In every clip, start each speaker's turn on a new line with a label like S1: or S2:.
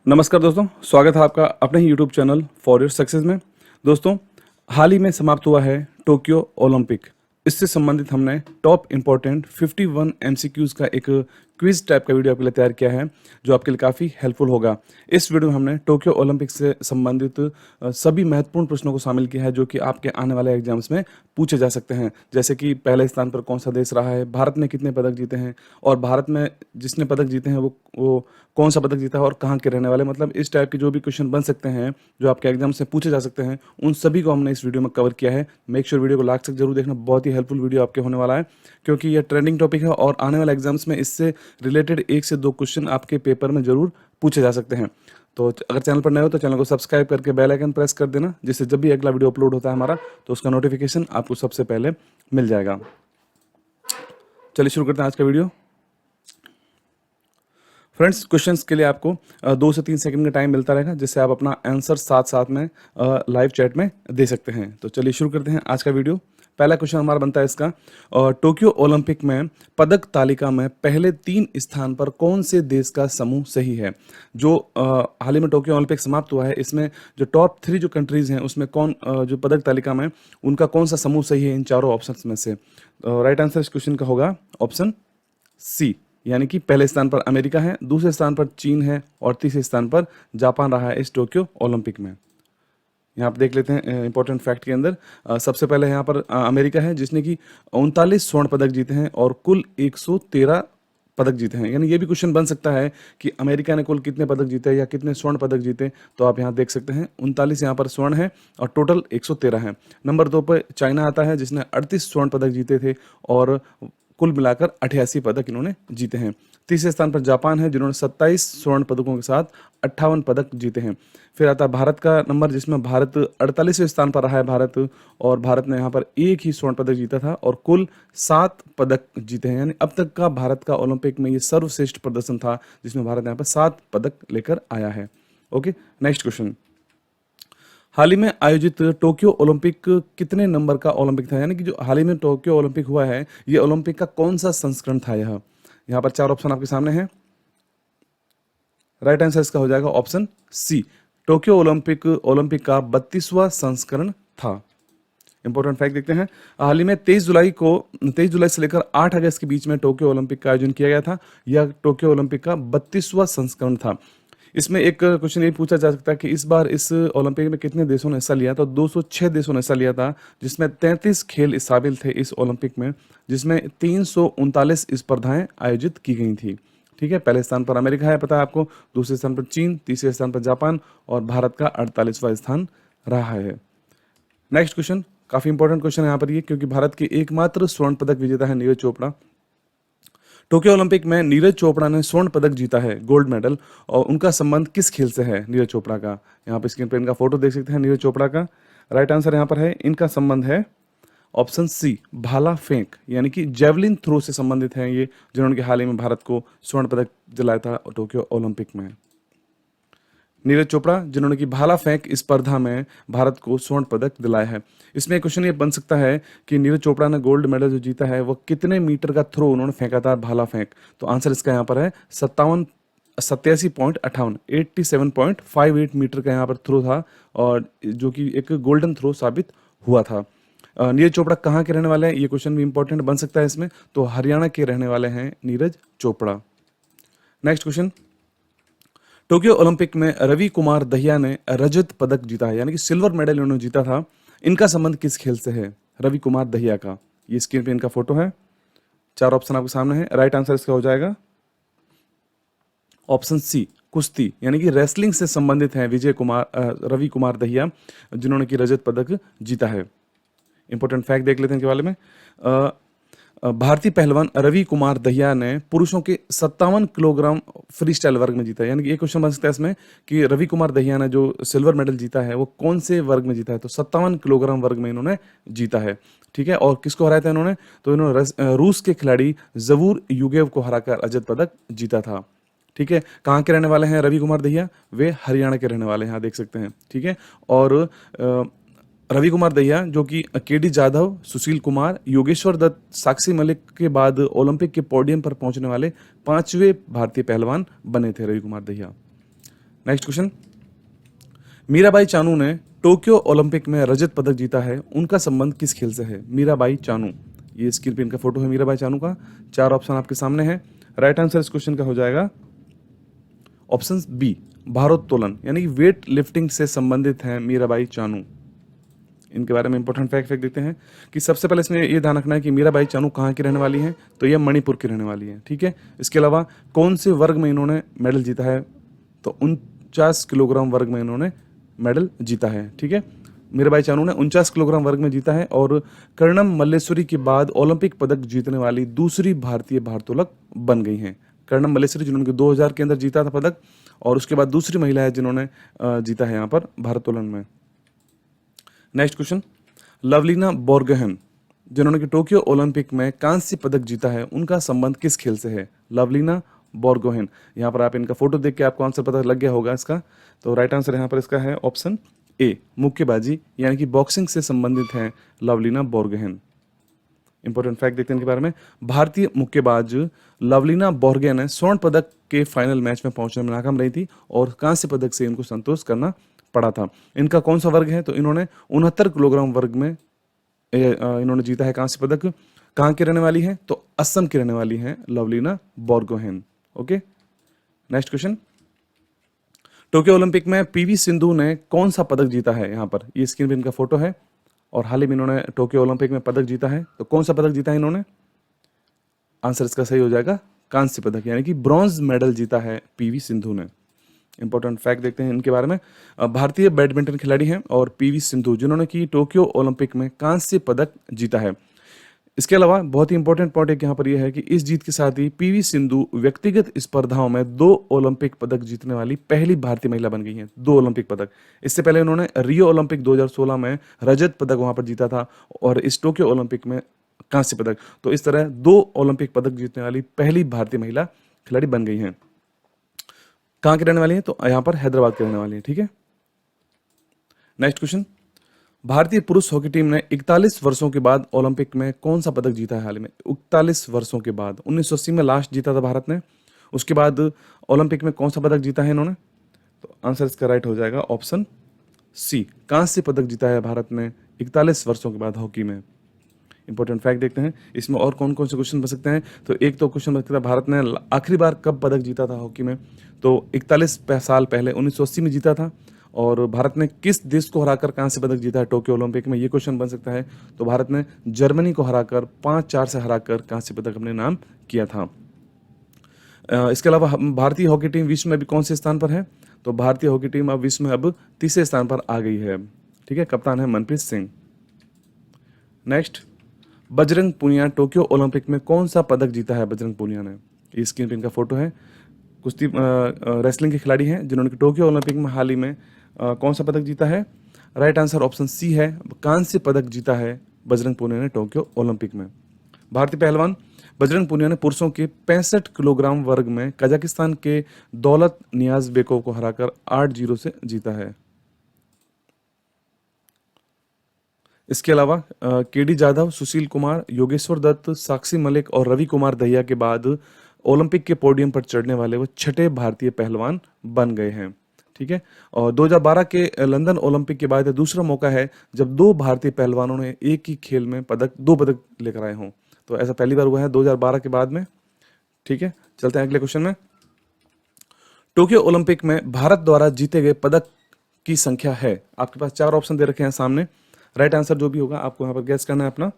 S1: नमस्कार दोस्तों, स्वागत है आपका अपने ही YouTube channel for your success में। दोस्तों, हाल ही में समाप्त हुआ है टोक्यो ओलंपिक। इससे संबंधित हमने टॉप इम्पोर्टेंट 51 एमसीक्यूज का एक क्विज टाइप का वीडियो आपके लिए तैयार किया है, जो आपके लिए काफ़ी हेल्पफुल होगा। इस वीडियो में हमने टोक्यो ओलंपिक से संबंधित सभी महत्वपूर्ण प्रश्नों को शामिल किया है, जो कि आपके आने वाले एग्जाम्स में पूछे जा सकते हैं। जैसे कि पहले स्थान पर कौन सा देश रहा है, भारत ने कितने पदक जीते हैं, और भारत में जिसने पदक जीते हैं वो कौन सा पदक जीता है और कहाँ के रहने वाले, मतलब इस टाइप के जो भी क्वेश्चन बन सकते हैं, जो आपके एग्जाम से पूछे जा सकते हैं, उन सभी को हमने इस वीडियो में कवर किया है। मेक श्योर वीडियो को लास्ट तक जरूर देखना, बहुत ही हेल्पफुल वीडियो आपके होने वाला है, क्योंकि यह ट्रेंडिंग टॉपिक है और आने वाले एग्जाम्स में इससे रिलेटेड 1 से 2 क्वेश्चन आपके पेपर में जरूर पूछे जा सकते हैं। तो अगर चैनल पर नए हो तो चैनल को सब्सक्राइब करके बेल आइकन प्रेस कर देना, जिससे जब भी अगला वीडियो अपलोड होता है हमारा, तो उसका नोटिफिकेशन आपको सबसे पहले मिल जाएगा। चलिए शुरू करते हैं आज का वीडियो। फ्रेंड्स, क्वेश्चंस के लिए आपको 2 से 3 सेकंड का टाइम मिलता रहेगा, जिससे आप अपना आंसर साथ साथ में लाइव चैट में दे सकते हैं। तो चलिए शुरू करते हैं आज का वीडियो। पहला क्वेश्चन हमारा बनता है इसका, टोक्यो ओलंपिक में पदक तालिका में पहले 3 स्थान पर कौन से देश का समूह सही है। जो हाल ही में टोक्यो ओलंपिक समाप्त हुआ है, इसमें जो टॉप 3 जो कंट्रीज हैं, उसमें कौन जो पदक तालिका में उनका कौन सा समूह सही है इन चारों ऑप्शंस में से। राइट आंसर इस क्वेश्चन का होगा ऑप्शन सी, यानी कि पहले स्थान पर अमेरिका है, दूसरे स्थान पर चीन है और तीसरे स्थान पर जापान रहा है इस टोक्यो ओलंपिक में। यहाँ आप देख लेते हैं इंपॉर्टेंट फैक्ट के अंदर, सबसे पहले यहाँ पर अमेरिका है, जिसने कि 39 स्वर्ण पदक जीते हैं और कुल 113 पदक जीते हैं। यानी ये भी क्वेश्चन बन सकता है कि अमेरिका ने कुल कितने पदक जीते या कितने स्वर्ण पदक जीते, तो आप यहाँ देख सकते हैं 39 यहाँ पर स्वर्ण है और टोटल 113 है। नंबर 2 पर चाइना आता है, जिसने 38 स्वर्ण पदक जीते थे और कुल मिलाकर 88 पदक इन्होंने जीते हैं। तीसरे स्थान पर जापान है, जिन्होंने 27 स्वर्ण पदकों के साथ 58 पदक जीते हैं। फिर आता है भारत का नंबर, जिसमें भारत 48वें स्थान पर रहा है भारत, और भारत ने यहाँ पर एक ही स्वर्ण पदक जीता था और कुल 7 पदक जीते हैं। यानी अब तक का भारत का ओलंपिक में ये सर्वश्रेष्ठ प्रदर्शन था, जिसमें भारत यहाँ पर 7 पदक लेकर आया है। Okay, next question. हाल ही में आयोजित टोक्यो ओलंपिक कितने नंबर का ओलंपिक था, यानी कि जो हाल ही में टोक्यो ओलंपिक हुआ है, ये ओलंपिक का कौन सा संस्करण था। यहाँ पर 4 ऑप्शन आपके सामने हैं। राइट आंसर इसका हो जाएगा ऑप्शन सी, टोक्यो ओलंपिक का 32वां संस्करण था। इंपॉर्टेंट फैक्ट देखते हैं, हाल ही में 23 जुलाई से लेकर 8 अगस्त के बीच में टोक्यो ओलंपिक का आयोजन किया गया था। यह टोक्यो ओलंपिक का 32वां संस्करण था। इसमें एक क्वेश्चन ये पूछा जा सकता है कि इस बार इस ओलंपिक में कितने देशों ने हिस्सा लिया, तो 206 देशों ने हिस्सा लिया था, जिसमें 33 खेल शामिल थे इस ओलंपिक में, जिसमें 339 स्पर्धाएं आयोजित की गई थी। ठीक है, पहले स्थान पर अमेरिका है, पता है आपको, दूसरे स्थान पर चीन, तीसरे स्थान पर जापान और भारत का 48वां स्थान रहा है। नेक्स्ट क्वेश्चन काफी इंपॉर्टेंट क्वेश्चन है यहाँ पर ये, क्योंकि भारत के एकमात्र स्वर्ण पदक विजेता है नीरज चोपड़ा। टोक्यो ओलंपिक में नीरज चोपड़ा ने स्वर्ण पदक जीता है, गोल्ड मेडल, और उनका संबंध किस खेल से है नीरज चोपड़ा का। यहाँ पर स्क्रीन पर इनका फोटो देख सकते हैं नीरज चोपड़ा का। राइट आंसर यहाँ पर है, इनका संबंध है ऑप्शन सी, भाला फेंक, यानी कि जेवलिन थ्रो से संबंधित है ये, जिन्होंने कि हाल ही में भारत को स्वर्ण पदक दिलाया था टोक्यो ओलंपिक में। नीरज चोपड़ा, जिन्होंने कि भाला फेंक स्पर्धा में भारत को स्वर्ण पदक दिलाया है। इसमें क्वेश्चन ये बन सकता है कि नीरज चोपड़ा ने गोल्ड मेडल जो जीता है, वो कितने मीटर का थ्रो उन्होंने फेंका था भाला फेंक। तो आंसर इसका यहाँ पर है 87.58 मीटर का यहाँ पर थ्रो था, और जो कि एक गोल्डन थ्रो साबित हुआ था। नीरज चोपड़ा कहाँ के रहने वाले हैं, ये क्वेश्चन भी इंपॉर्टेंट बन सकता है इसमें, तो हरियाणा के रहने वाले हैं Neeraj Chopra. Next question, Tokyo Olympic में रवि कुमार दहिया ने रजत पदक जीता है, यानी कि सिल्वर मेडल उन्होंने जीता था। इनका संबंध किस खेल से है, रवि कुमार दहिया का। ये स्क्रीन पे इनका फोटो है, 4 ऑप्शन आपके सामने है। राइट आंसर इसका हो जाएगा ऑप्शन सी, कुश्ती, यानी कि रेसलिंग से संबंधित है रवि कुमार दहिया, जिन्होंने कि रजत पदक जीता है। इंपॉर्टेंट फैक्ट देख लेते हैं इनके बारे में। भारतीय पहलवान रवि कुमार दहिया ने पुरुषों के 57 किलोग्राम फ्री स्टाइल वर्ग में जीता है। यानी कि ये क्वेश्चन बन सकता है इसमें कि रवि कुमार दहिया ने जो सिल्वर मेडल जीता है, वो कौन से वर्ग में जीता है, तो 57 किलोग्राम वर्ग में इन्होंने जीता है। ठीक है, और किसको हराया था इन्होंने, तो इन्होंने रूस के खिलाड़ी जवूर युगेव को हराकर रजत पदक जीता था। ठीक है, कहाँ के रहने वाले हैं रवि कुमार दहिया, वे हरियाणा के रहने वाले हैं, यहाँ देख सकते हैं। ठीक है, और रवि कुमार दहिया, जो कि केडी जाधव, सुशील कुमार, योगेश्वर दत्त, साक्षी मलिक के बाद ओलंपिक के पोडियम पर पहुंचने वाले 5वें भारतीय पहलवान बने थे रवि कुमार दहिया। नेक्स्ट क्वेश्चन, मीराबाई चानू ने टोक्यो ओलंपिक में रजत पदक जीता है, उनका संबंध किस खेल से है? मीराबाई चानू, ये स्क्रीन पे इनका फोटो है मीराबाई चानू का। 4 ऑप्शन आपके सामने है। राइट आंसर इस क्वेश्चन का हो जाएगा ऑप्शन बी, भारोत्तोलन यानी कि वेट लिफ्टिंग से संबंधित हैं मीराबाई चानू। इनके बारे में इंपॉर्टेंट फैक्ट देखते हैं कि सबसे पहले इसमें ये ध्यान रखना है कि मीराबाई चानू कहाँ की रहने वाली हैं, तो ये मणिपुर की रहने वाली है। ठीक है, इसके अलावा कौन से वर्ग में इन्होंने मेडल जीता है, तो 49 किलोग्राम वर्ग में इन्होंने मेडल जीता है। ठीक है, मीराबाई चानू ने 49 किलोग्राम वर्ग में जीता है और कर्णम मल्लेश्वरी के बाद ओलंपिक पदक जीतने वाली दूसरी भारतीय भारोत्तोलक बन गई हैं। कर्णम मल्लेश्वरी जिन्होंने 2000 के अंदर जीता था पदक, और उसके बाद दूसरी महिला है जिन्होंने जीता है यहाँ पर भारोत्तोलन में। नेक्स्ट क्वेश्चन, लवलीना बोर्गोहेन जिन्होंने कि टोक्यो ओलंपिक में कांस्य पदक जीता है, उनका संबंध किस खेल से है? लवलीना बोर्गोहेन, यहाँ पर आप इनका फोटो देख के आपको आंसर पता लग गया होगा इसका। तो राइट आंसर यहाँ पर इसका है ऑप्शन ए, मुक्केबाजी यानी कि बॉक्सिंग से संबंधित हैं लवलीना बोर्गोहेन। इंपॉर्टेंट फैक्ट देखते हैं इनके बारे में। भारतीय मुक्केबाज लवलीना बोर्गोहेन ने स्वर्ण पदक के फाइनल मैच में पहुंचने में नाकाम रही थी और कांस्य पदक से इनको संतोष करना पड़ा था। इनका कौन सा वर्ग है, तो इन्होंने 69 किलोग्राम वर्ग में इन्होंने जीता है कांस्य पदक। कहाँ की रहने वाली है, तो असम की रहने वाली है Lovlina Borgohain. Okay, next question, Tokyo Olympic में पीवी सिंधु ने कौन सा पदक जीता है? यहाँ पर ये स्क्रीन पे इनका फोटो है और हाल ही में इन्होंने टोक्यो ओलंपिक में पदक जीता है। तो कौन सा पदक जीता है इन्होंने? आंसर इसका सही हो जाएगा कांस्य पदक यानी कि ब्रॉन्ज मेडल जीता है पीवी सिंधु ने। इंपॉर्टेंट फैक्ट देखते हैं इनके बारे में। भारतीय बैडमिंटन खिलाड़ी हैं और पीवी सिंधु जिन्होंने कि टोक्यो ओलंपिक में कांस्य पदक जीता है। इसके अलावा बहुत ही इंपॉर्टेंट पॉइंट एक यहाँ पर यह है कि इस जीत के साथ ही पीवी सिंधु व्यक्तिगत स्पर्धाओं में 2 ओलंपिक पदक जीतने वाली पहली भारतीय महिला बन गई हैं। 2 ओलंपिक पदक, इससे पहले उन्होंने रियो ओलंपिक 2016 में रजत पदक वहां पर जीता था और इस टोक्यो ओलंपिक में कांस्य पदक। तो इस तरह 2 ओलंपिक पदक जीतने वाली पहली भारतीय महिला खिलाड़ी बन गई हैं। कहाँ की रहने वाली है, तो यहाँ पर हैदराबाद की रहने वाली है। ठीक है, नेक्स्ट क्वेश्चन, भारतीय पुरुष हॉकी टीम ने 41 वर्षों के बाद ओलंपिक में कौन सा पदक जीता है? हाल में 41 वर्षों के बाद, 1980 में लास्ट जीता था भारत ने। उसके बाद ओलंपिक में कौन सा पदक जीता है इन्होंने? तो आंसर इसका राइट हो जाएगा ऑप्शन सी, कांस्य पदक जीता है भारत ने 41 वर्षों के बाद हॉकी में। इंपॉर्टेंट फैक्ट देखते हैं इसमें और कौन कौन से क्वेश्चन बन सकते हैं। तो एक तो क्वेश्चन बन सकता है भारत ने आखिरी बार कब पदक जीता था हॉकी में, तो 41 साल पहले 1980 में जीता था। और भारत ने किस देश को हराकर कांस्य पदक जीता है टोक्यो ओलंपिक में, ये क्वेश्चन बन सकता है। तो भारत ने जर्मनी को हराकर 5-4 से हराकर कांस्य पदक अपने नाम किया था। इसके अलावा भारतीय हॉकी टीम विश्व में अभी कौन से स्थान पर है, तो भारतीय हॉकी टीम अब विश्व में अब तीसरे स्थान पर आ गई है। ठीक है, कप्तान है Manpreet Singh. Next, Bajrang Punia Tokyo Olympic में कौन सा पदक जीता है? बजरंग पुनिया ने, ये स्क्रीन पे इनका फोटो है, कुश्ती रेसलिंग के खिलाड़ी हैं जिन्होंने टोक्यो ओलंपिक में हाल ही में कौन सा पदक जीता है? राइट आंसर ऑप्शन सी है, कांस्य पदक जीता है बजरंग पुनिया ने टोक्यो ओलंपिक में। भारतीय पहलवान बजरंग पुनिया ने पुरुषों के 65 किलोग्राम वर्ग में कजाकिस्तान के दौलत नियाज बेकोव को हराकर 8-0 से जीता है। इसके अलावा केडी जाधव, सुशील कुमार, योगेश्वर दत्त, साक्षी मलिक और रवि कुमार दहिया के बाद ओलंपिक के पोडियम पर चढ़ने वाले वो छठे भारतीय पहलवान बन गए हैं। ठीक है, और 2012 के लंदन ओलंपिक के बाद दूसरा मौका है जब 2 भारतीय पहलवानों ने एक ही खेल में 2 पदक लेकर आए हों। तो ऐसा पहली बार हुआ है 2012 के बाद में। ठीक है, चलते हैं अगले क्वेश्चन में। टोक्यो ओलंपिक में भारत द्वारा जीते गए पदक की संख्या है, आपके पास 4 ऑप्शन दे रखे हैं सामने। राइट आंसर जो भी होगा आपको यहाँ पर गैस करना है अपना।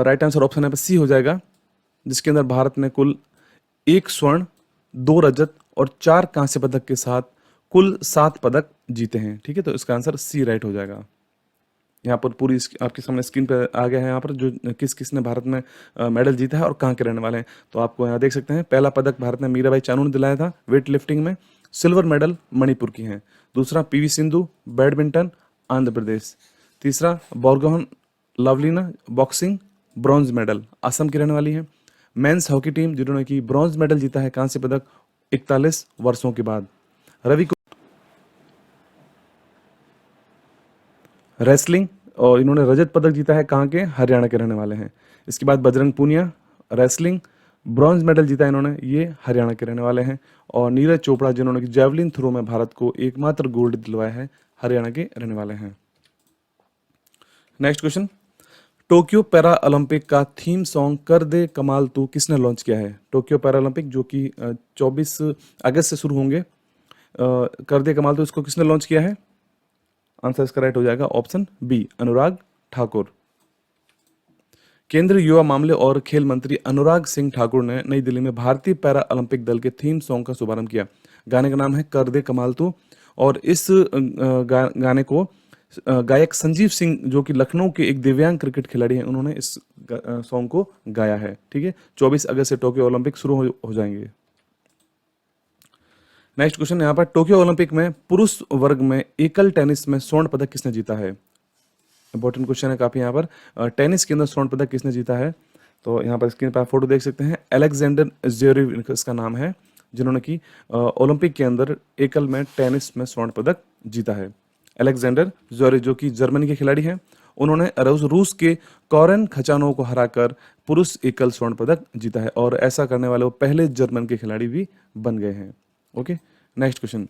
S1: राइट आंसर ऑप्शन यहाँ पर सी हो जाएगा, जिसके अंदर भारत ने कुल 1 स्वर्ण, 2 रजत और 4 कांस्य पदक के साथ कुल 7 पदक जीते हैं। ठीक है, तो इसका आंसर सी राइट हो जाएगा। यहाँ पर पूरी आपके सामने स्क्रीन पर आ गया है यहाँ पर जो किस किस ने भारत में मेडल जीता है और कहाँ के रहने वाले हैं। तो आपको यहाँ देख सकते हैं, पहला पदक भारत ने मीराबाई चानू ने दिलाया था वेट लिफ्टिंग में, सिल्वर मेडल मणिपुर की हैं। दूसरा पीवी सिंधु बैडमिंटन आंध्र प्रदेश। तीसरा Borgohain Lovlina boxing bronze medal Assam की रहने वाली है। मेंस हॉकी टीम जिन्होंने कि ब्रॉन्ज मेडल जीता है कांस्य पदक 41 वर्षों के बाद। रवि को रेसलिंग और इन्होंने रजत पदक जीता है, कहाँ के? हरियाणा के रहने वाले हैं। इसके बाद Bajrang Punia wrestling bronze medal जीता इन्होंने, ये हरियाणा के रहने वाले हैं। और नीरज चोपड़ा जिन्होंने कि जैवलिन थ्रो में भारत को एकमात्र गोल्ड दिलवाया है, हरियाणा के रहने वाले हैं। Next question, Tokyo Paralympic का थीम सॉन्ग कर दे कमाल तू किसने लॉन्च किया है? टोक्यो पैरा ओलंपिक जो कि 24 अगस्त से शुरू होंगे, कर दे कमाल तू इसको किसने लॉन्च किया है? आंसर इसका राइट हो जाएगा ऑप्शन बी, अनुराग ठाकुर। केंद्रीय युवा मामले और खेल मंत्री अनुराग सिंह ठाकुर ने नई दिल्ली में भारतीय पैरा ओलंपिक दल के थीम सॉन्ग का शुभारंभ किया। गाने का नाम है कर दे कमाल तू, और इस गाने को गायक संजीव सिंह जो कि लखनऊ के एक दिव्यांग क्रिकेट खिलाड़ी हैं, उन्होंने इस सॉन्ग को गाया है। ठीक है, 24 अगस्त से टोक्यो ओलंपिक शुरू हो जाएंगे। नेक्स्ट क्वेश्चन, यहाँ पर टोक्यो ओलंपिक में पुरुष वर्ग में एकल टेनिस में स्वर्ण पदक किसने जीता है? इंपॉर्टेंट क्वेश्चन है काफी। यहाँ पर टेनिस के अंदर स्वर्ण पदक किसने जीता है? तो यहाँ पर स्क्रीन पर आप फोटो देख सकते हैं, अलेक्जेंडर ज़्वेरेव इसका नाम है, जिन्होंने कि ओलंपिक के अंदर एकल में टेनिस में स्वर्ण पदक जीता है। अलेक्जेंडर ज़्वेरेव जो कि जर्मनी के खिलाड़ी हैं, उन्होंने रूस के कॉरेन खचानोव को हराकर पुरुष एकल स्वर्ण पदक जीता है, और ऐसा करने वाले वो पहले जर्मन के खिलाड़ी भी बन गए हैं। Okay, next question.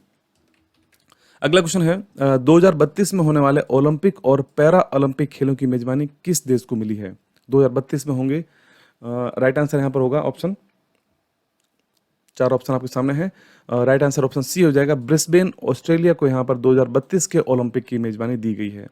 S1: अगला क्वेश्चन है 2032 में होने वाले ओलंपिक और पैरा ओलंपिक खेलों की मेजबानी किस देश को मिली है? 2032 में होंगे। राइट आंसर यहाँ पर होगा ऑप्शन, 4 ऑप्शन आपके सामने हैं। राइट आंसर ऑप्शन सी हो जाएगा, ब्रिस्बेन ऑस्ट्रेलिया को यहाँ पर 2032 के ओलंपिक की मेजबानी दी गई है।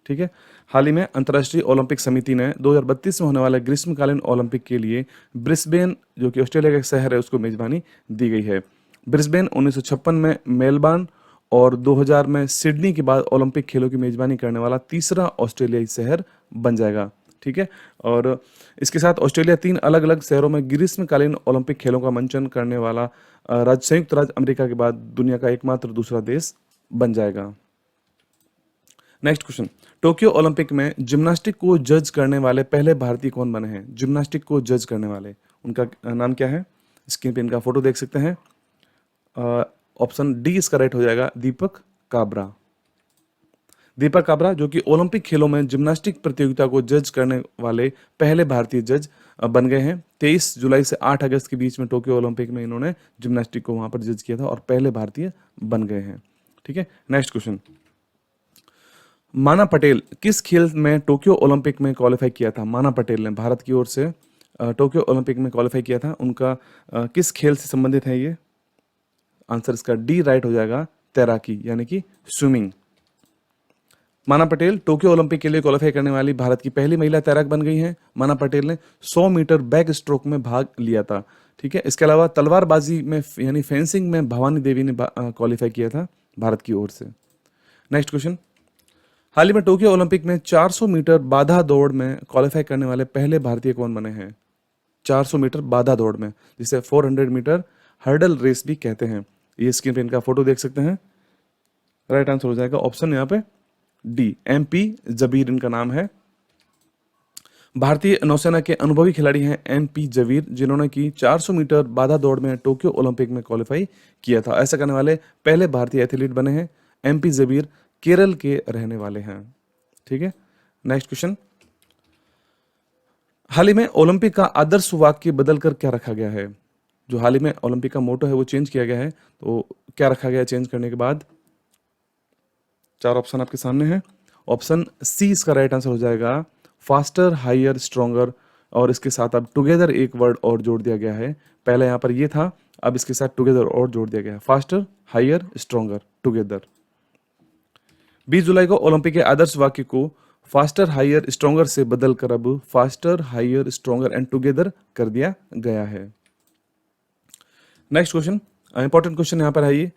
S1: ठीक है, हाल ही में अंतर्राष्ट्रीय ओलंपिक समिति ने 2032 में होने वाले ग्रीष्मकालीन ओलंपिक के लिए ब्रिस्बेन जो कि ऑस्ट्रेलिया का एक शहर है उसको मेजबानी दी गई है। ब्रिस्बेन 1956 में मेलबर्न और 2000 में सिडनी के बाद ओलंपिक खेलों की मेजबानी करने वाला तीसरा ऑस्ट्रेलियाई शहर बन जाएगा। ठीक है, और इसके साथ ऑस्ट्रेलिया 3 अलग अलग शहरों में ग्रीष्मकालीन ओलंपिक खेलों का मंचन करने वाला संयुक्त राज्य अमेरिका के बाद दुनिया का एकमात्र दूसरा देश बन जाएगा। नेक्स्ट क्वेश्चन, टोक्यो ओलंपिक में जिम्नास्टिक को जज करने वाले पहले भारतीय कौन बने हैं? जिम्नास्टिक को जज करने वाले, उनका नाम क्या है? स्क्रीन पे इनका फोटो देख सकते हैं। ऑप्शन डी इसका राइट हो जाएगा, दीपक काबरा। दीपक काबरा जो कि ओलंपिक खेलों में जिम्नास्टिक प्रतियोगिता को जज करने वाले पहले भारतीय जज बन गए हैं। 23 जुलाई से 8 अगस्त के बीच में टोक्यो ओलंपिक में इन्होंने जिम्नास्टिक को वहां पर जज किया था और पहले भारतीय बन गए हैं। ठीक है, नेक्स्ट क्वेश्चन, माना पटेल किस खेल में टोक्यो ओलंपिक में क्वालिफाई किया था? माना पटेल ने भारत की ओर से टोक्यो ओलंपिक में क्वालिफाई किया था, उनका किस खेल से संबंधित है ये? आंसर इसका डी राइट हो जाएगा, तैराकी यानी कि स्विमिंग। माना पटेल टोक्यो ओलंपिक के लिए क्वालिफाई करने वाली भारत की पहली महिला तैराक बन गई हैं। माना पटेल ने 100 मीटर बैक स्ट्रोक में भाग लिया था। ठीक है, इसके अलावा तलवारबाजी में यानी फेंसिंग में भवानी देवी ने क्वालिफाई किया था भारत की ओर से। नेक्स्ट क्वेश्चन, हाल ही में टोक्यो ओलंपिक में 400 मीटर बाधा दौड़ में क्वालिफाई करने वाले पहले भारतीय कौन बने हैं? 400 मीटर बाधा दौड़ में, जिसे 400 मीटर हर्डल रेस भी कहते हैं। ये स्क्रीन पे इनका फोटो देख सकते हैं। राइट आंसर हो जाएगा ऑप्शन यहाँ पे डी, MP जबीर इनका नाम है। भारतीय नौसेना के अनुभवी खिलाड़ी हैं MP जबीर, जिन्होंने कि 400 मीटर बाधा दौड़ में टोक्यो ओलंपिक में क्वालिफाई किया था। ऐसा करने वाले पहले भारतीय एथलीट बने हैं। MP जबीर केरल के रहने वाले हैं। ठीक है, नेक्स्ट क्वेश्चन, हाल ही में ओलंपिक का आदर्श वाक्य बदलकर क्या रखा गया है? जो हाल ही में ओलंपिक का मोटो है वो चेंज किया गया है, तो क्या रखा गया चेंज करने के बाद? 4 ऑप्शन आपके सामने हैं। ऑप्शन सी इसका राइट आंसर हो जाएगा, फास्टर हायर स्ट्रॉन्गर, और इसके साथ अब टुगेदर एक वर्ड और जोड़ दिया गया है। पहले यहाँ पर ये था, अब इसके साथ टुगेदर और जोड़ दिया गया है, फास्टर हायर स्ट्रॉन्गर टुगेदर। 20 जुलाई को ओलंपिक के आदर्श वाक्य को फास्टर हायर स्ट्रॉन्गर से बदलकर अब faster higher stronger and together कर दिया गया है। नेक्स्ट क्वेश्चन, इंपॉर्टेंट क्वेश्चन यहाँ पर है ये,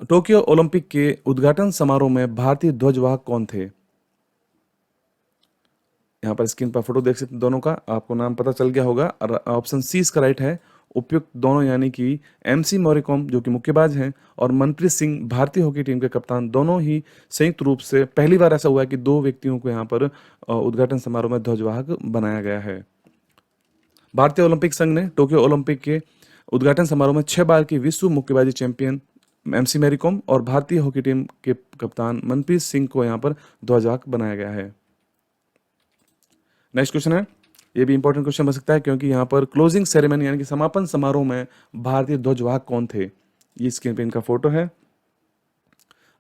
S1: टोक्यो ओलंपिक के उद्घाटन समारोह में भारतीय ध्वजवाहक कौन थे? यहाँ पर स्क्रीन पर फोटो देख सकते हैं दोनों का, आपको नाम पता चल गया होगा। ऑप्शन सी इसका राइट है, उपयुक्त दोनों यानी कि MC मैरीकॉम जो कि मुक्केबाज हैं और मनप्रीत सिंह भारतीय हॉकी टीम के कप्तान, दोनों ही संयुक्त रूप से पहली बार ऐसा हुआ है कि 2 व्यक्तियों को यहाँ पर उद्घाटन समारोह में ध्वजवाहक बनाया गया है। भारतीय ओलंपिक संघ ने टोक्यो ओलंपिक के उद्घाटन समारोह में 6 बार की विश्व मुक्केबाजी चैंपियन MC मैरीकॉम और भारतीय हॉकी टीम के कप्तान मनप्रीत सिंह को यहाँ पर ध्वजवाहक बनाया गया है। नेक्स्ट क्वेश्चन है, ये भी इंपॉर्टेंट क्वेश्चन बन सकता है क्योंकि यहाँ पर क्लोजिंग सेरेमनी यानी कि समापन समारोह में भारतीय ध्वजवाहक कौन थे। ये स्क्रीन पे इनका फोटो है।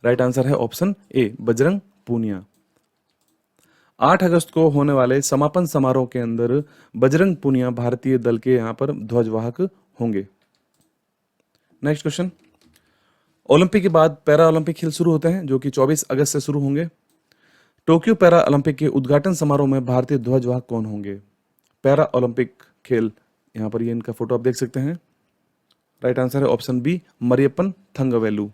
S1: राइट आंसर है ऑप्शन ए, बजरंग पूनिया। 8 अगस्त को होने वाले समापन समारोह के अंदर बजरंग पूनिया भारतीय दल के यहाँ पर ध्वजवाहक होंगे। नेक्स्ट क्वेश्चन, ओलंपिक के बाद पैरा ओलंपिक खेल शुरू होते हैं जो कि 24 अगस्त से शुरू होंगे। टोक्यो पैरा ओलंपिक के उद्घाटन समारोह में भारतीय ध्वजवाहक कौन होंगे। पैरा ओलंपिक खेल, यहाँ पर ये इनका फोटो आप देख सकते हैं। राइट आंसर है ऑप्शन बी, मरियप्पन थंगवेलु।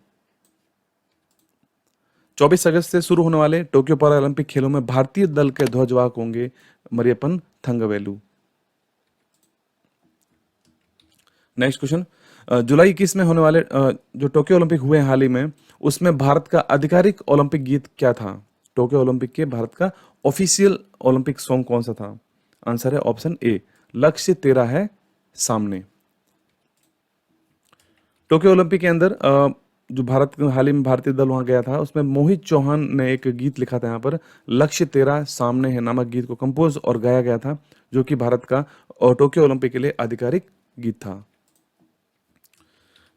S1: 24 अगस्त से शुरू होने वाले टोक्यो पैरा ओलंपिक खेलों में भारतीय दल के ध्वजवाहक होंगे मरियप्पन थंगवेलु। नेक्स्ट क्वेश्चन, जुलाई 21 में होने वाले जो टोक्यो ओलंपिक हुए हाल ही में, उसमें भारत का आधिकारिक ओलंपिक गीत क्या था। टोक्यो ओलंपिक के भारत का ऑफिशियल ओलंपिक सॉन्ग कौन सा था। आंसर है ऑप्शन ए, लक्ष्य तेरा है सामने। टोक्यो ओलंपिक के अंदर जो भारत हाल ही में भारतीय दल वहां गया था, उसमें मोहित चौहान ने एक गीत लिखा था यहाँ पर, लक्ष्य तेरा सामने है नामक गीत को कंपोज और गाया गया था, जो कि भारत का टोक्यो ओलंपिक के लिए आधिकारिक गीत था।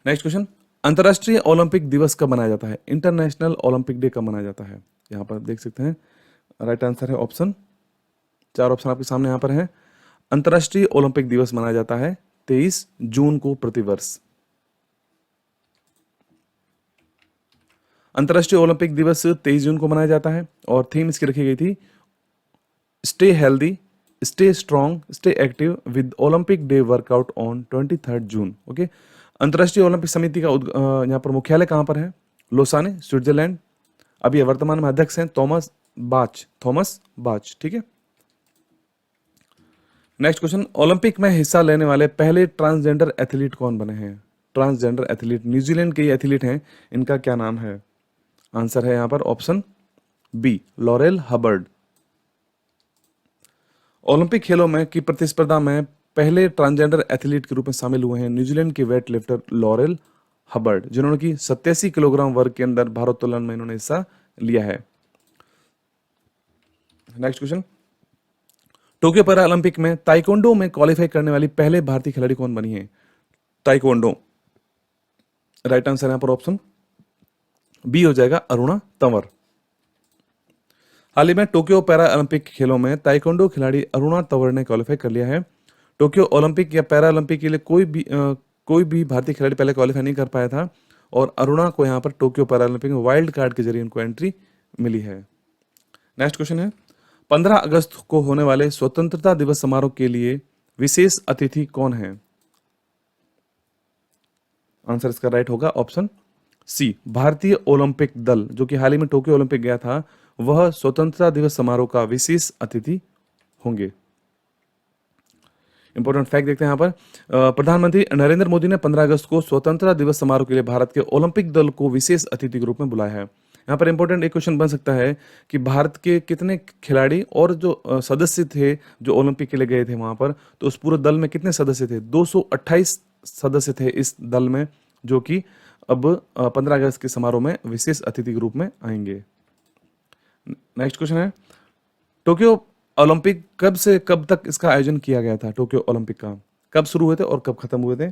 S1: नेक्स्ट क्वेश्चन, अंतर्राष्ट्रीय ओलंपिक दिवस कब मनाया जाता है। इंटरनेशनल ओलंपिक डे कब मनाया जाता है। यहाँ पर देख सकते हैं। राइट आंसर है ऑप्शन, 4 ऑप्शन आपके सामने यहाँ पर है। अंतर्राष्ट्रीय ओलंपिक दिवस मनाया जाता है 23 जून को प्रतिवर्ष। अंतर्राष्ट्रीय ओलंपिक दिवस 23 जून को मनाया जाता है और थीम इसकी रखी गई थी, stay healthy, stay strong, stay active with Olympic day workout on 23 June. Okay, अंतर्राष्ट्रीय ओलंपिक समिति का यहाँ पर मुख्यालय कहाँ पर है। लोसाने, स्विट्जरलैंड। अभी ये वर्तमान में अध्यक्ष हैं थॉमस बाच। ठीक है। नेक्स्ट क्वेश्चन, ओलंपिक में हिस्सा लेने वाले पहले ट्रांसजेंडर एथलीट कौन बने हैं। ट्रांसजेंडर एथलीट, न्यूजीलैंड के एथलीट हैं, इनका क्या नाम है। आंसर है यहाँ पर option B, Laurel Hubbard. Olympic खेलों में की प्रतिस्पर्धा में पहले ट्रांसजेंडर एथलीट के रूप में शामिल हुए हैं न्यूजीलैंड के वेट लिफ्टर लॉरेल हबर्ड, जिन्होंने की 87 किलोग्राम वर्ग के अंदर भारोत्तोलन में इन्होंने हिस्सा लिया है। Next question, Tokyo para Olympic में ताइक्वांडो में क्वालिफाई करने वाली पहले भारतीय खिलाड़ी कौन बनी है। ताइक्वांडो, राइट आंसर यहां पर ऑप्शन बी हो जाएगा, अरुणा तंवर। हाल ही में टोक्यो पैरा ओलंपिक खेलों में ताइक्वांडो खिलाड़ी अरुणा तंवर ने क्वालिफाई कर लिया है। टोक्यो ओलंपिक या पैरा ओलंपिक के लिए कोई भी भारतीय खिलाड़ी पहले क्वालिफाई नहीं कर पाया था और अरुणा को यहाँ पर टोक्यो पैरा ओलंपिक में वाइल्ड कार्ड के जरिए इनको एंट्री मिली है। नेक्स्ट क्वेश्चन है, 15 अगस्त को होने वाले स्वतंत्रता दिवस समारोह के लिए विशेष अतिथि कौन है। आंसर इसका राइट होगा ऑप्शन सी, भारतीय ओलंपिक दल, जो कि हाल ही में टोक्यो ओलंपिक गया था, वह स्वतंत्रता दिवस समारोह का विशेष अतिथि होंगे। इंपॉर्टेंट फैक्ट देखते हैं यहाँ पर, प्रधानमंत्री नरेंद्र मोदी ने 15 अगस्त को स्वतंत्रता दिवस समारोह के लिए भारत के ओलंपिक दल को विशेष अतिथि के रूप में बुलाया है। यहाँ पर इंपॉर्टेंट एक क्वेश्चन बन सकता है कि भारत के कितने खिलाड़ी और जो सदस्य थे जो ओलंपिक के लिए गए थे वहां पर, तो उस पूरे दल में कितने सदस्य थे। 228 सदस्य थे इस दल में, जो कि अब 15 अगस्त के समारोह में विशेष अतिथि के रूप में आएंगे। नेक्स्ट क्वेश्चन है, टोक्यो ओलंपिक कब से कब तक इसका आयोजन किया गया था। टोक्यो ओलंपिक का कब शुरू हुए थे और कब खत्म हुए थे।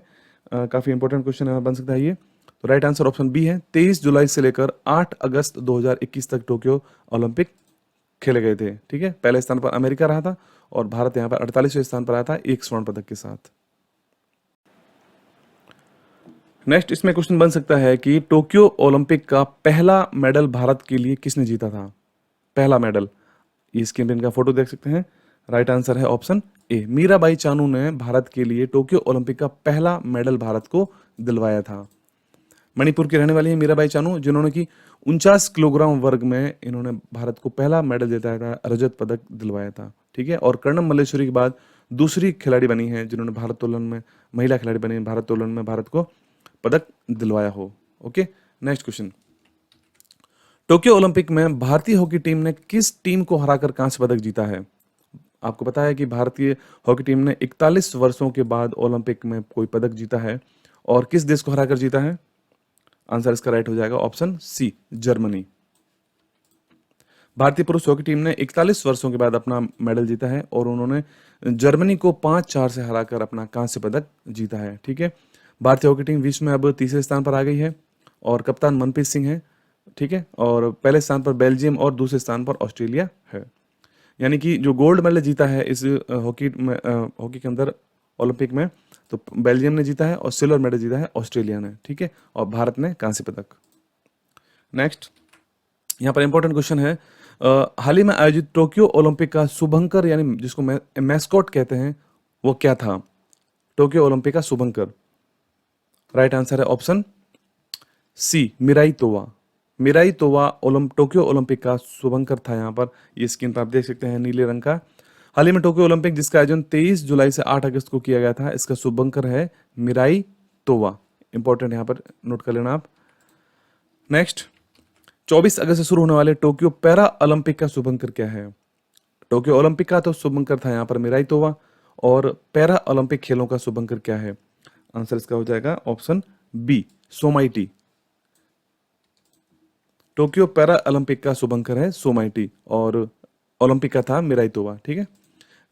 S1: काफी इंपॉर्टेंट क्वेश्चन बन सकता है ये। तो राइट आंसर ऑप्शन बी है, 23 जुलाई से लेकर 8 अगस्त 2021 तक टोक्यो ओलंपिक खेले गए थे। ठीक है, पहले स्थान पर अमेरिका रहा था और भारत यहाँ पर 48वें स्थान पर आया था, एक स्वर्ण पदक के साथ। नेक्स्ट इसमें क्वेश्चन बन सकता है कि टोक्यो ओलंपिक का पहला मेडल भारत के लिए किसने जीता था। पहला मेडल, ये स्क्रीन पे इनका फोटो देख सकते हैं। राइट आंसर है ऑप्शन ए, मीराबाई चानू ने भारत के लिए टोक्यो ओलंपिक का पहला मेडल भारत को दिलवाया था। मणिपुर की रहने वाली है मीराबाई चानू, जिन्होंने की 49 किलोग्राम वर्ग में इन्होंने भारत को पहला मेडल जिताया था, रजत पदक दिलवाया था। ठीक है, और कर्णम मल्लेश्वरी के बाद दूसरी खिलाड़ी बनी है जिन्होंने भारोत्तोलन में, महिला खिलाड़ी बनी भारोत्तोलन में भारत को पदक दिलवाया हो। Okay, next question, Tokyo Olympic में भारतीय हॉकी टीम ने किस टीम को हराकर कांस्य पदक जीता है। आपको पता है कि भारतीय हॉकी टीम ने 41 वर्षों के बाद ओलंपिक में कोई पदक जीता है और किस देश को हराकर जीता है। आंसर इसका राइट हो जाएगा ऑप्शन सी, जर्मनी। भारतीय पुरुष हॉकी टीम ने 41 वर्षों के बाद अपना मेडल जीता है और उन्होंने जर्मनी को 5-4 से हराकर अपना कांस्य पदक जीता है। ठीक है, भारतीय हॉकी टीम विश्व में अब तीसरे स्थान पर आ गई है और कप्तान मनप्रीत सिंह है। ठीक है, और पहले स्थान पर बेल्जियम और दूसरे स्थान पर ऑस्ट्रेलिया है। यानी कि जो गोल्ड मेडल जीता है इस हॉकी के अंदर ओलंपिक में, तो बेल्जियम ने जीता है और सिल्वर मेडल जीता है ऑस्ट्रेलिया ने। ठीक है, और भारत ने कांस्य पदक। नेक्स्ट, यहाँ पर इंपॉर्टेंट क्वेश्चन है, हाल ही में आयोजित टोक्यो ओलंपिक का शुभंकर यानी जिसको मैस्कॉट कहते हैं वो क्या था? टोक्यो ओलंपिक का शुभंकर। राइट आंसर है option C, Miraitowa. Miraitowa Tokyo Olympic का शुभंकर था। यहाँ पर ये स्क्रीन पर आप देख सकते हैं नीले रंग का। हाल ही में टोक्यो ओलंपिक जिसका आयोजन 23 जुलाई से 8 अगस्त को किया गया था, इसका शुभंकर है मिराई तोवा। इंपॉर्टेंट यहाँ पर नोट कर लेना आप। नेक्स्ट, 24 अगस्त से शुरू होने वाले टोक्यो पैरा ओलंपिक का शुभंकर क्या है? टोक्यो ओलंपिक का तो शुभंकर था यहाँ पर मिराई तोवा, और पैरा ओलंपिक खेलों का शुभंकर क्या है? आंसर इसका हो जाएगा option B, Someity. Tokyo Paralympic का शुभंकर है सोमाइटी और ओलंपिक का था मिराई तोवा। ठीक है,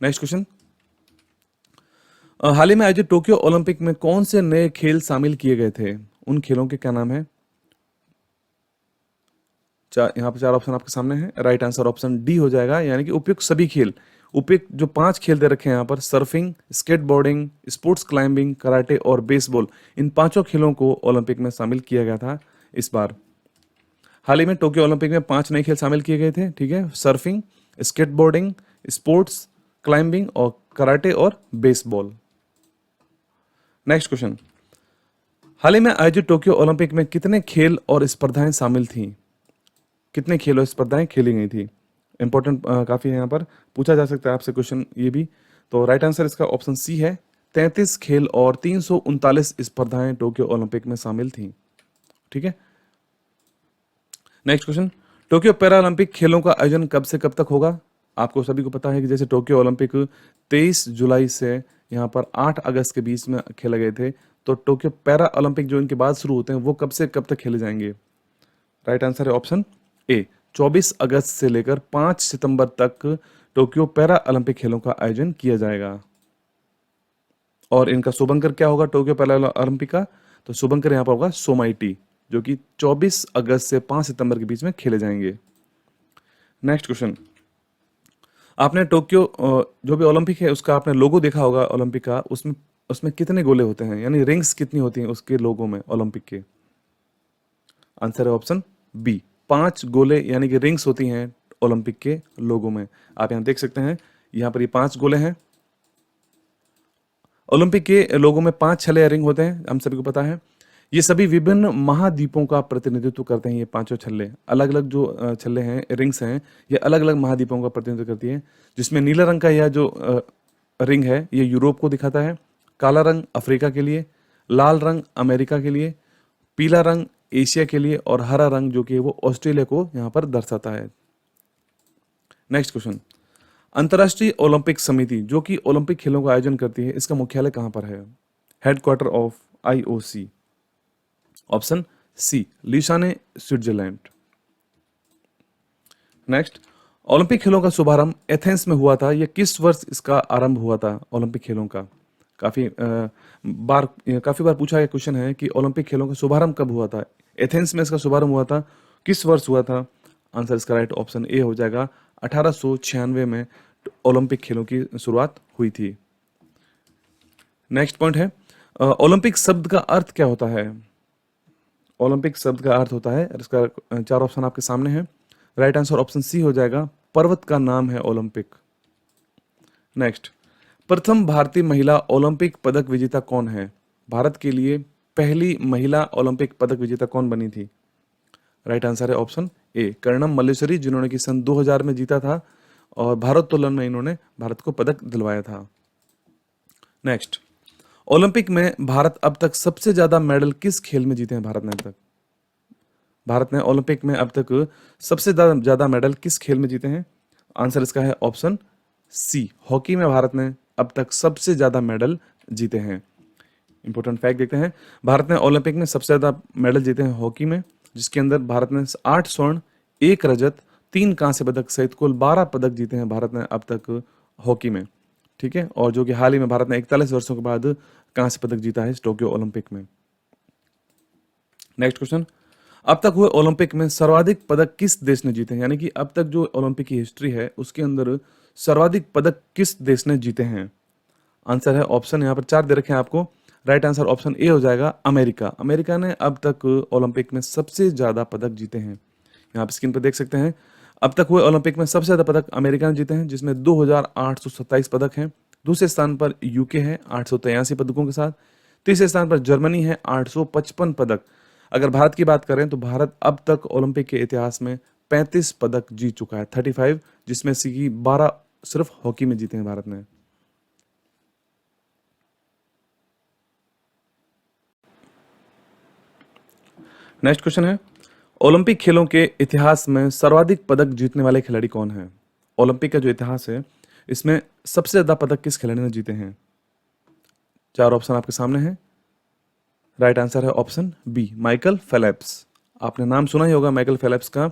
S1: नेक्स्ट क्वेश्चन, हाल ही में आयोजित टोक्यो ओलंपिक में कौन से नए खेल शामिल किए गए थे? उन खेलों के क्या नाम है? यहाँ पर 4 ऑप्शन आपके सामने हैं। राइट आंसर ऑप्शन डी हो जाएगा, यानी कि उपयुक्त सभी खेल। उपयुक्त जो 5 खेल दे रखे हैं यहाँ पर, surfing, skateboarding, sports climbing, karate और बेसबॉल, इन 5 खेलों को ओलंपिक में शामिल किया गया था इस बार। हाल ही में टोक्यो ओलंपिक में 5 नए खेल शामिल किए गए थे। ठीक है, सर्फिंग, स्केटबोर्डिंग, स्पोर्ट्स क्लाइंबिंग और कराटे और बेसबॉल। नेक्स्ट क्वेश्चन, हाल ही में आयोजित टोक्यो ओलंपिक में कितने खेल और स्पर्धाएं शामिल थीं? कितने खेल और स्पर्धाएं खेली गई थी? इंपॉर्टेंट काफी है, यहाँ पर पूछा जा सकता है आपसे क्वेश्चन ये भी। तो राइट आंसर इसका ऑप्शन सी है, 33 खेल और 339 स्पर्धाएं टोक्यो ओलंपिक में शामिल थीं। ठीक है, next question, Tokyo para Olympic खेलों का आयोजन कब से कब तक होगा? आपको सभी को पता है कि जैसे टोक्यो ओलंपिक 23 जुलाई से यहाँ पर 8 अगस्त के बीच में खेले गए थे, तो टोक्यो पैरा ओलंपिक जो इनके बाद शुरू होते हैं वो कब से कब तक खेले जाएंगे? राइट आंसर है ऑप्शन ए, 24 अगस्त से लेकर 5 सितंबर तक टोक्यो पैरा ओलंपिक खेलों का आयोजन किया जाएगा। और इनका शुभंकर क्या होगा टोक्यो पैरा ओलंपिक का? तो शुभंकर यहाँ पर होगा सोमाइटी, जो कि 24 अगस्त से 5 सितंबर के बीच में खेले जाएंगे। नेक्स्ट क्वेश्चन, आपने टोक्यो जो भी ओलंपिक है उसका आपने लोगो देखा होगा ओलंपिक का, उसमें उसमें कितने गोले होते हैं, यानी रिंग्स कितनी होती हैं उसके लोगो में ओलंपिक के? आंसर है ऑप्शन बी, 5 गोले यानी कि रिंग्स होती हैं ओलंपिक के लोगो में। आप यहाँ देख सकते हैं, यहाँ पर ये 5 गोले हैं। ओलंपिक के लोगो में 5 छल्ले या रिंग होते हैं, हम सभी को पता है। ये सभी विभिन्न महाद्वीपों का प्रतिनिधित्व करते हैं। ये 5 छल्ले, अलग अलग जो छल्ले हैं, रिंग्स हैं, ये अलग अलग महाद्वीपों का प्रतिनिधित्व करती है। जिसमें नीला रंग का यह जो रिंग है ये यूरोप को दिखाता है, काला रंग अफ्रीका के लिए, लाल रंग अमेरिका के लिए, पीला रंग एशिया के लिए और हरा रंग जो कि वो ऑस्ट्रेलिया को यहाँ पर दर्शाता है। नेक्स्ट क्वेश्चन, अंतर्राष्ट्रीय ओलंपिक समिति जो कि ओलंपिक खेलों का आयोजन करती है, इसका मुख्यालय कहाँ पर है? Headquarter of IOC। Option C, Lausanne, Switzerland. Next, Olympic खेलों का शुभारंभ एथेंस में हुआ था। यह किस वर्ष इसका आरंभ हुआ था ओलंपिक खेलों का? काफी बार पूछा गया क्वेश्चन है कि ओलंपिक खेलों का शुभारंभ कब हुआ था? एथेंस में इसका शुभारंभ हुआ था, किस वर्ष हुआ था? आंसर इसका राइट ऑप्शन ए हो जाएगा, 1896 में ओलंपिक खेलों की शुरुआत हुई थी। नेक्स्ट पॉइंट है, ओलंपिक शब्द का अर्थ क्या होता है? ओलंपिक शब्द का अर्थ होता है, इसका 4 ऑप्शन आपके सामने हैं। राइट आंसर ऑप्शन सी हो जाएगा, पर्वत का नाम है ओलंपिक। नेक्स्ट, प्रथम भारतीय महिला ओलंपिक पदक विजेता कौन है? भारत के लिए पहली महिला ओलंपिक पदक विजेता कौन बनी थी? राइट आंसर है ऑप्शन ए, कर्णम मल्लेश्वरी, जिन्होंने कि सन 2000 में जीता था और भारोत्तोलन में इन्होंने भारत को पदक दिलवाया था। नेक्स्ट, ओलंपिक में भारत अब तक सबसे ज्यादा मेडल किस खेल में जीते हैं? भारत ने ओलंपिक में अब तक सबसे ज्यादा मेडल किस खेल में जीते हैं? आंसर इसका है ऑप्शन सी, हॉकी में भारत ने अब तक सबसे ज्यादा मेडल जीते हैं। इंपॉर्टेंट फैक्ट देखते हैं, भारत ने ओलंपिक में सबसे ज्यादा मेडल जीते हैं हॉकी में, जिसके अंदर भारत ने 8 स्वर्ण, 1 रजत, 3 कांस्य पदक सहित कुल 12 पदक जीते हैं भारत ने अब तक हॉकी में, ठीक है। और जो कि हाल ही में भारत ने 41 वर्षों के बाद कांस्य पदक जीता है इस टोक्यो ओलंपिक में। नेक्स्ट क्वेश्चन, अब तक हुए ओलंपिक में सर्वाधिक पदक किस देश ने जीते हैं? यानी कि अब तक जो ओलंपिक की हिस्ट्री है उसके अंदर सर्वाधिक पदक किस देश ने जीते हैं? आंसर है ऑप्शन यहाँ पर 4 दे रखे हैं आपको। राइट आंसर ऑप्शन ए हो जाएगा अमेरिका। अमेरिका ने अब तक ओलंपिक में सबसे ज्यादा पदक जीते हैं। यहाँ पर स्क्रीन पर देख सकते हैं, अब तक हुए ओलंपिक में सबसे ज्यादा पदक अमेरिका ने जीते हैं, जिसमें 2827 पदक हैं। दूसरे स्थान पर यूके है 883 पदकों के साथ। तीसरे स्थान पर जर्मनी है 855 पदक। अगर भारत की बात करें तो भारत अब तक ओलंपिक के इतिहास में 35 पदक जीत चुका है, 35, जिसमें से कि 12 सिर्फ हॉकी में जीते हैं भारत ने। नेक्स्ट क्वेश्चन है, ओलंपिक खेलों के इतिहास में सर्वाधिक पदक जीतने वाले खिलाड़ी कौन है? ओलंपिक का जो इतिहास है इसमें सबसे ज्यादा पदक किस खिलाड़ी ने जीते हैं? 4 ऑप्शन आपके सामने हैं। राइट आंसर है ऑप्शन बी, माइकल फेलेप्स। आपने नाम सुना ही होगा माइकल फेलेप्स का।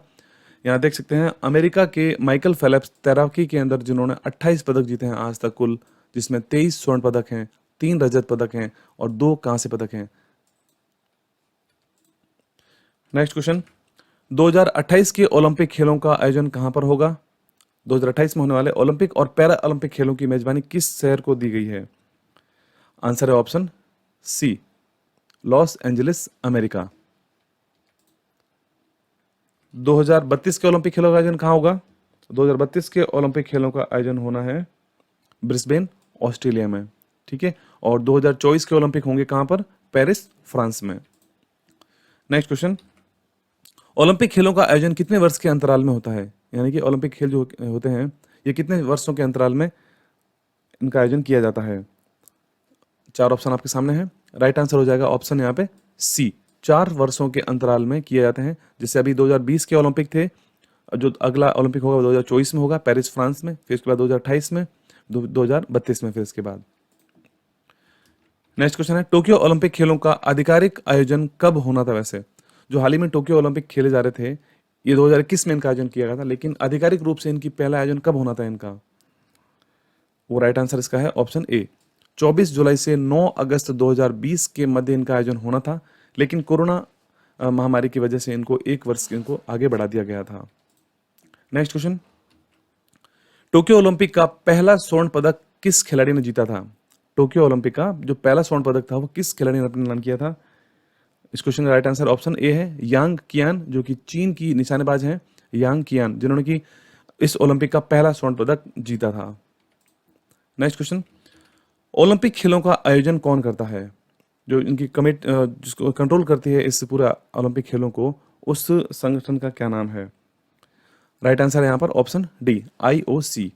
S1: यहाँ देख सकते हैं अमेरिका के माइकल फेलेप्स तैराकी के अंदर जिन्होंने 28 पदक जीते हैं आज तक कुल, जिसमें 23 स्वर्ण पदक हैं, 3 रजत पदक हैं और 2 कांस्य पदक हैं। नेक्स्ट क्वेश्चन, 2028 के ओलंपिक खेलों का आयोजन कहां पर होगा? 2028 में होने वाले ओलंपिक और पैरा ओलंपिक खेलों की मेजबानी किस शहर को दी गई है? आंसर है option C, Los Angeles, America. 2032 के ओलंपिक खेलों का आयोजन कहां होगा? 2032 के ओलंपिक खेलों का आयोजन होना है ब्रिस्बेन, ऑस्ट्रेलिया में, ठीक है। और 2024 के ओलंपिक होंगे कहां पर? पेरिस, फ्रांस में। नेक्स्ट क्वेश्चन, ओलंपिक खेलों का आयोजन कितने वर्ष के अंतराल में होता है? यानी कि ओलंपिक खेल जो होते हैं ये कितने वर्षों के अंतराल में इनका आयोजन किया जाता है? 4 ऑप्शन आपके सामने हैं। राइट आंसर हो जाएगा ऑप्शन यहाँ पे सी, 4 वर्षों के अंतराल में किए जाते हैं। जैसे अभी 2020 के ओलंपिक थे, जो अगला ओलंपिक होगा 2024 में होगा पेरिस, फ्रांस में, फिर उसके बाद 2028 में, 2032 में, फिर इसके बाद। नेक्स्ट क्वेश्चन है, टोक्यो ओलंपिक खेलों का आधिकारिक आयोजन कब होना था? वैसे जो हाल ही में टोक्यो ओलंपिक खेले जा रहे थे ये 2021 में इनका आयोजन किया गया था, लेकिन आधिकारिक रूप से इनकी पहला आयोजन कब होना था इनका? वो राइट आंसर इसका है ऑप्शन ए, 24 जुलाई से 9 अगस्त 2020 के मध्य इनका आयोजन होना था, लेकिन कोरोना महामारी की वजह से इनको 1 वर्ष इनको आगे बढ़ा दिया गया था। नेक्स्ट क्वेश्चन, टोक्यो ओलंपिक का पहला स्वर्ण पदक किस खिलाड़ी ने जीता था? टोक्यो ओलंपिक का जो पहला स्वर्ण पदक था वो किस खिलाड़ी ने अपने नाम किया था? इस क्वेश्चन का राइट आंसर ऑप्शन ए है, यांग कियान, जो कि चीन की निशानेबाज हैं, यांग कियान, जिन्होंने कि इस ओलंपिक का पहला स्वर्ण पदक जीता था। नेक्स्ट क्वेश्चन, ओलंपिक खेलों का आयोजन कौन करता है? जो इनकी कमेटी जिसको कंट्रोल करती है इस पूरा ओलंपिक खेलों को, उस संगठन का क्या नाम है? राइट आंसर है यहाँ पर option D, IOC।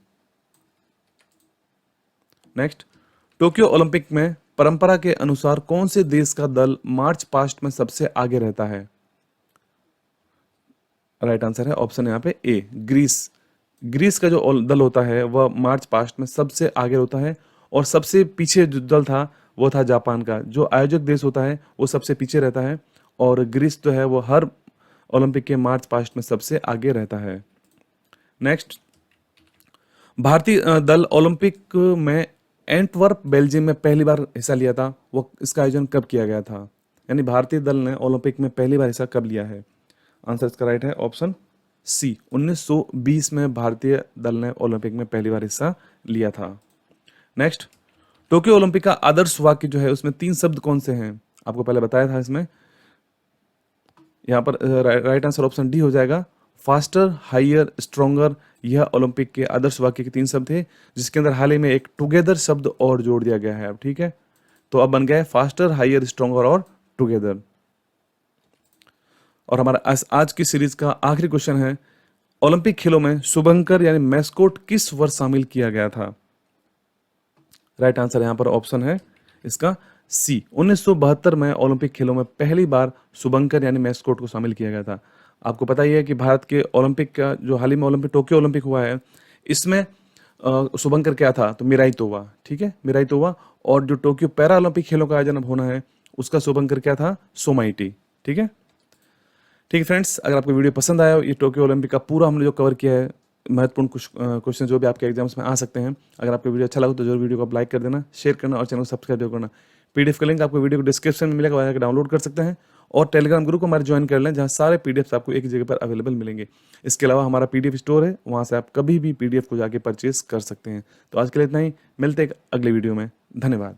S1: Next, Tokyo Olympic में परंपरा के अनुसार कौन से देश का दल मार्च पास्ट में सबसे आगे रहता है? राइट आंसर है ऑप्शन यहाँ पे ए, ग्रीस। ग्रीस का जो दल होता है वह मार्च पास्ट में सबसे आगे होता है, और सबसे पीछे जो दल था वो था जापान का। जो आयोजक देश होता है वो सबसे पीछे रहता है, और ग्रीस जो है वो हर ओलंपिक के मार्च पास्ट में सबसे आगे रहता है। नेक्स्ट, भारतीय दल ओलंपिक में एंटवर्प, बेल्जियम में पहली बार हिस्सा लिया था, वो इसका आयोजन कब किया गया था? यानी भारतीय दल ने ओलंपिक में पहली बार हिस्सा कब लिया है? आंसर इसका राइट है ऑप्शन सी, 1920 में भारतीय दल ने ओलंपिक में पहली बार हिस्सा लिया था। नेक्स्ट, टोक्यो ओलंपिक का आदर्श वाक्य जो है उसमें 3 शब्द कौन से हैं? आपको पहले बताया था इसमें। यहाँ पर राइट आंसर ऑप्शन डी हो जाएगा, फास्टर, हायर, स्ट्रॉन्गर। यह ओलंपिक के आदर्श वाक्य के 3 शब्द थे, जिसके अंदर हाल ही में एक टुगेदर शब्द और जोड़ दिया गया है अब, ठीक है। तो अब बन गया है फास्टर, हायर, स्ट्रॉन्गर और टुगेदर। और हमारा आज की सीरीज का आखिरी क्वेश्चन है, ओलंपिक खेलों में शुभंकर यानी मैस्कोट किस वर्ष शामिल किया गया था? राइट आंसर यहाँ पर ऑप्शन है इसका सी, 1972 में ओलंपिक खेलों में पहली बार शुभंकर यानी मैस्कोट को शामिल किया गया था। आपको पता ही है कि भारत के ओलंपिक का जो हाल ही में ओलंपिक टोक्यो ओलंपिक हुआ है, इसमें शुभंकर क्या था? तो मिराई तोवा, ठीक है, मिराई तोवा। और जो टोक्यो पैरा ओलंपिक खेलों का आयोजन अब होना है उसका शुभंकर क्या था? सोमाइटी, ठीक है। ठीक है फ्रेंड्स, अगर आपको वीडियो पसंद आया हो, ये टोक्यो ओलंपिक का पूरा हमने जो कवर किया है, महत्वपूर्ण कुछ क्वेश्चन जो भी आपके एग्जाम्स में आ सकते हैं, अगर आपको वीडियो अच्छा लगा तो जरूर वीडियो को आप लाइक कर देना, शेयर करना और चैनल को सब्सक्राइब जरूर करना। पीडीएफ का लिंक आपको वीडियो को डिस्क्रिप्शन में मिलेगा, वहाँ जाकर डाउनलोड कर सकते हैं और टेलीग्राम ग्रुप को हमारे ज्वाइन कर लें, जहाँ सारे पीडीएफ आपको एक ही जगह पर अवेलेबल मिलेंगे। इसके अलावा हमारा पीडीएफ स्टोर है, वहाँ से आप कभी भी पीडीएफ को जाके परचेज कर सकते हैं। तो आज के लिए इतना ही, मिलते हैं एक अगले वीडियो में। धन्यवाद।